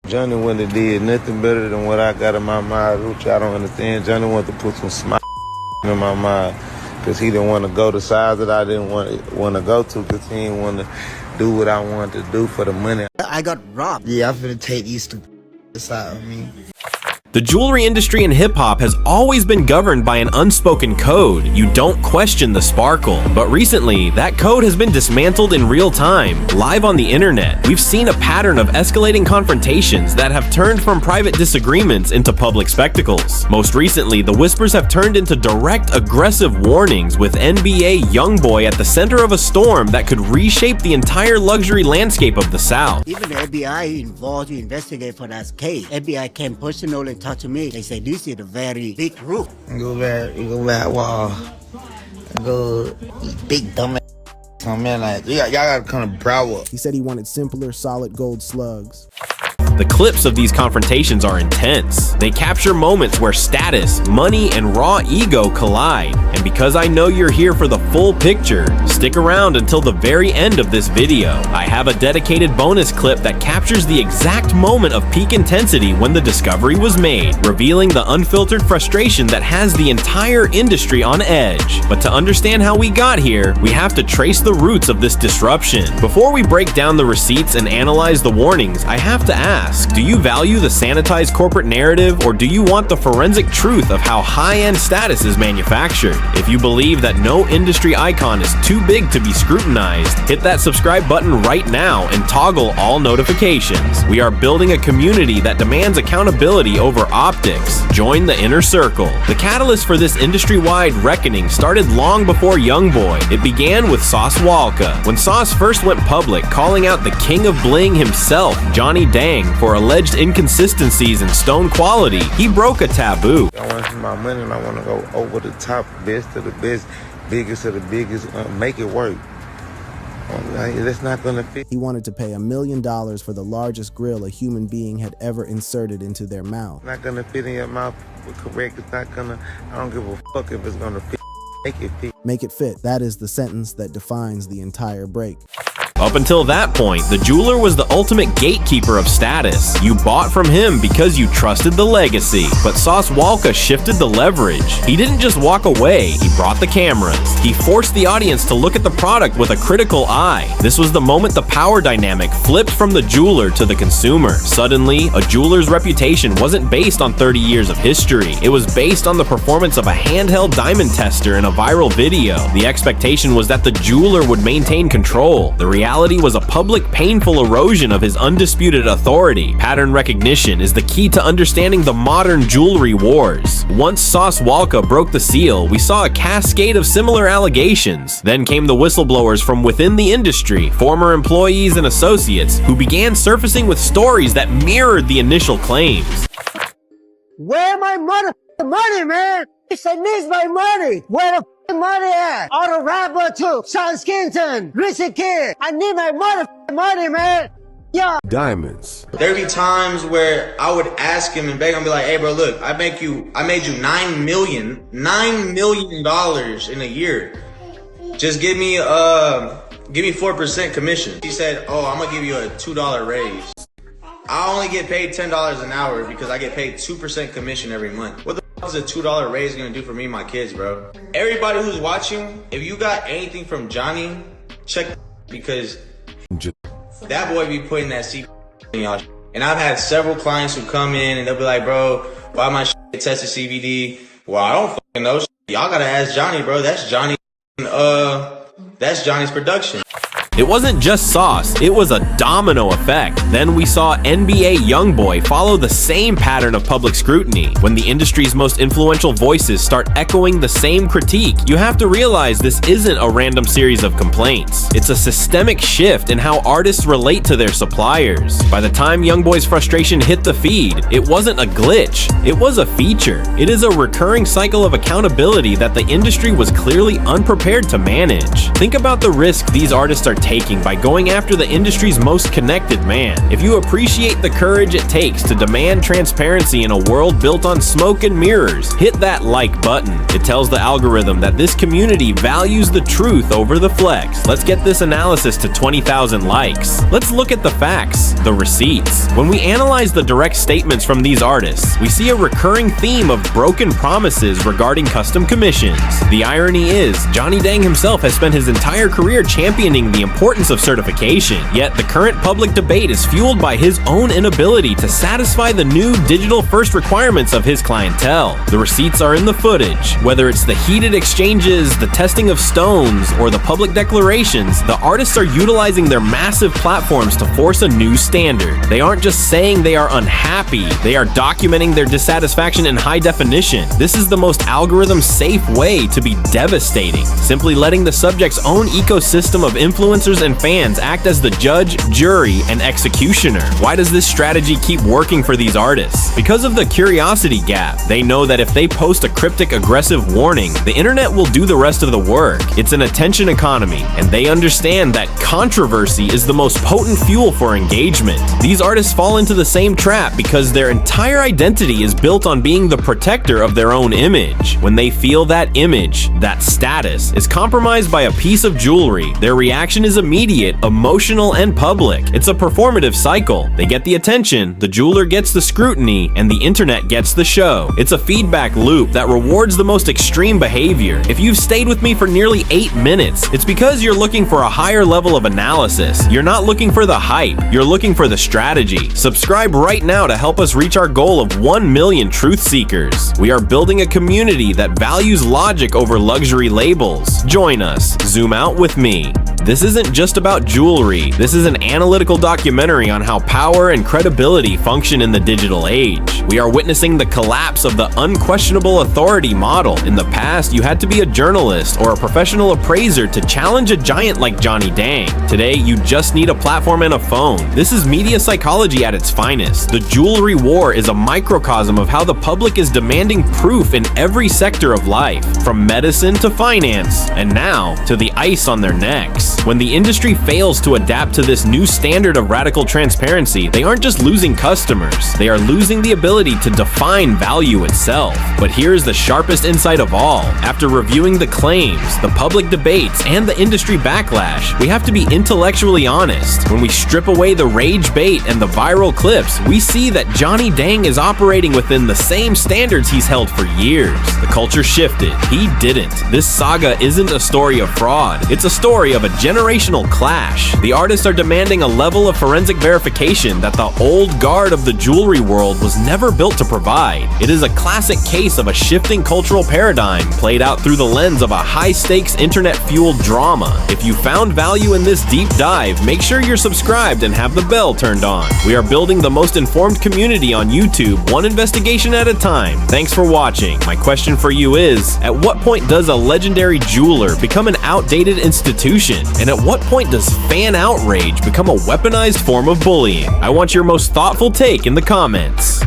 Johnny wouldn't have did nothing better than what I got in my mind, which I don't understand. Johnny wanted to put some smile in my mind because he didn't want to go the size that I didn't want to go to because he didn't want to do what I wanted to do for the money. I got robbed. Yeah, I'm finna take these two out of me. The jewelry industry in hip-hop has always been governed by an unspoken code. You don't question the sparkle. But recently, that code has been dismantled in real time, live on the internet. We've seen a pattern of escalating confrontations that have turned from private disagreements into public spectacles. Most recently, the whispers have turned into direct, aggressive warnings, with NBA YoungBoy at the center of a storm that could reshape the entire luxury landscape of the South. Even the FBI involved to investigate for that case. FBI came personally and talked to me. They say this is a very big roof. You go back wall. Go big dumb ass. Man, like y'all gotta kind of brow up. He said he wanted simpler, solid gold slugs. The clips of these confrontations are intense. They capture moments where status, money, and raw ego collide. And because I know you're here for the full picture, stick around until the very end of this video. I have a dedicated bonus clip that captures the exact moment of peak intensity when the discovery was made, revealing the unfiltered frustration that has the entire industry on edge. But to understand how we got here, we have to trace the roots of this disruption. Before we break down the receipts and analyze the warnings, I have to ask, do you value the sanitized corporate narrative, or do you want the forensic truth of how high-end status is manufactured? If you believe that no industry icon is too big to be scrutinized, hit that subscribe button right now and toggle all notifications. We are building a community that demands accountability over optics. Join the inner circle. The catalyst for this industry-wide reckoning started long before YoungBoy. It began with Sauce Walka. When Sauce first went public, calling out the king of Bling himself, Johnny Dang, for alleged inconsistencies in stone quality, he broke a taboo. I want my money and I want to go over the top, best of the best, biggest of the biggest, make it work. That's not gonna fit. He wanted to pay $1 million for the largest grill a human being had ever inserted into their mouth. It's not gonna fit in your mouth, correct? It's not gonna, I don't give a fuck if it's gonna fit. Make it fit. Make it fit. That is the sentence that defines the entire break. Up until that point, the jeweler was the ultimate gatekeeper of status. You bought from him because you trusted the legacy. But Sauce Walka shifted the leverage. He didn't just walk away, he brought the cameras. He forced the audience to look at the product with a critical eye. This was the moment the power dynamic flipped from the jeweler to the consumer. Suddenly, a jeweler's reputation wasn't based on 30 years of history. It was based on the performance of a handheld diamond tester in a viral video. The expectation was that the jeweler would maintain control. The reality was a public, painful erosion of his undisputed authority. Pattern recognition is the key to understanding the modern jewelry wars. Once Sauce Walka broke the seal, we saw a cascade of similar allegations. Then came the whistleblowers from within the industry, former employees and associates, who began surfacing with stories that mirrored the initial claims. Where my money, man? I need my money. Where the money at? All the rapper too. Sean Skinton, Richard Kid. I need my money, man. Yeah. Diamonds. There'd be times where I would ask him and beg him, be like, hey bro, look, I made you $9 million in a year. Just give me 4% commission. He said, oh, I'm gonna give you a $2 raise. I only get paid $10 an hour because I get paid 2% commission every month. What the f is a $2 raise gonna do for me and my kids, bro? Everybody who's watching, if you got anything from Johnny, check because that boy be putting that C in y'all. And I've had several clients who come in and they'll be like, bro, why my shit tested CBD? Well, I don't fucking know. Y'all gotta ask Johnny, bro. That's Johnny's production. It wasn't just Sauce, it was a domino effect. Then we saw NBA YoungBoy follow the same pattern of public scrutiny. When the industry's most influential voices start echoing the same critique, you have to realize this isn't a random series of complaints. It's a systemic shift in how artists relate to their suppliers. By the time YoungBoy's frustration hit the feed, it wasn't a glitch, it was a feature. It is a recurring cycle of accountability that the industry was clearly unprepared to manage. Think about the risk these artists are taking by going after the industry's most connected man. If you appreciate the courage it takes to demand transparency in a world built on smoke and mirrors, hit that like button. It tells the algorithm that this community values the truth over the flex. Let's get this analysis to 20,000 likes. Let's look at the facts, the receipts. When we analyze the direct statements from these artists, we see a recurring theme of broken promises regarding custom commissions. The irony is, Johnny Dang himself has spent his entire career championing the importance of certification, yet the current public debate is fueled by his own inability to satisfy the new digital-first requirements of his clientele. The receipts are in the footage. Whether it's the heated exchanges, the testing of stones, or the public declarations, the artists are utilizing their massive platforms to force a new standard. They aren't just saying they are unhappy, they are documenting their dissatisfaction in high definition. This is the most algorithm-safe way to be devastating, simply letting the subject's own ecosystem of influencers and fans act as the judge, jury, and executioner. Why does this strategy keep working for these artists? Because of the curiosity gap. They know that if they post a cryptic, aggressive warning, the internet will do the rest of the work. It's an attention economy, and they understand that controversy is the most potent fuel for engagement. These artists fall into the same trap because their entire identity is built on being the protector of their own image. When they feel that image, that status, is compromised by a piece of jewelry, their reaction is immediate, emotional, and public. It's a performative cycle. They get the attention, the jeweler gets the scrutiny, and the internet gets the show. It's a feedback loop that rewards the most extreme behavior. If you've stayed with me for nearly 8 minutes, it's because you're looking for a higher level of analysis. You're not looking for the hype, you're looking for the strategy. Subscribe right now to help us reach our goal of 1 million truth seekers. We are building a community that values logic over luxury labels. Join us. Zoom out with me. This isn't just about jewelry. This is an analytical documentary on how power and credibility function in the digital age. We are witnessing the collapse of the unquestionable authority model. In the past, you had to be a journalist or a professional appraiser to challenge a giant like Johnny Dang. Today, you just need a platform and a phone. This is media psychology at its finest. The jewelry war is a microcosm of how the public is demanding proof in every sector of life, from medicine to finance, and now to the ice on their necks. When the industry fails to adapt to this new standard of radical transparency, they aren't just losing customers, they are losing the ability to define value itself. But here's the sharpest insight of all. After reviewing the claims, the public debates, and the industry backlash, we have to be intellectually honest. When we strip away the rage bait and the viral clips, we see that Johnny Dang is operating within the same standards he's held for years. The culture shifted. He didn't. This saga isn't a story of fraud. It's a story of a generational clash. The artists are demanding a level of forensic verification that the old guard of the jewelry world was never built to provide. It is a classic case of a shifting cultural paradigm played out through the lens of a high-stakes internet-fueled drama. If you found value in this deep dive, make sure you're subscribed and have the bell turned on. We are building the most informed community on YouTube, one investigation at a time. Thanks for watching. My question for you is, at what point does a legendary jeweler become an outdated institution? And at what point does fan outrage become a weaponized form of bullying? I want your most thoughtful take in the comments.